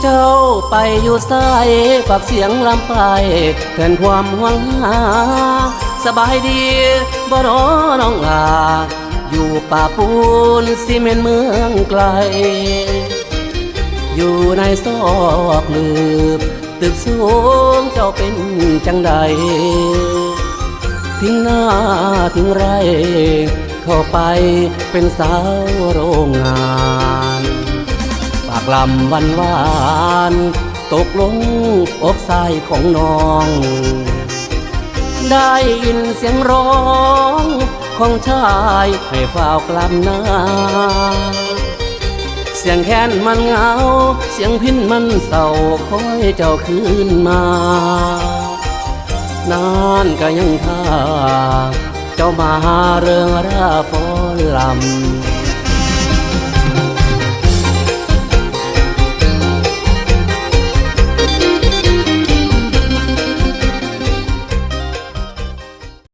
เจ้าไปอยู่ไสฝากเสียงลำไปแทนความหวังหาสบายดีบ่รอน้องลาอยู่ป่าปูนซีเมนต์เมืองไกลอยู่ในซอกหลืบตึกสูงเจ้าเป็นจังใดทิ้งหน้าทิ้งไรเข้าไปเป็นสาวโรงงานฝากลำวันวานตกลงอกทรายของน้องได้ยินเสียงร้องของชายให้เฝ้ากลับหน้าเสียงแค้นมันเหงาเสียงพินมันเศร้าคอยเจ้าคืนมานานก็ยังท่าเจ้ามาเริงราฟ้อนลำ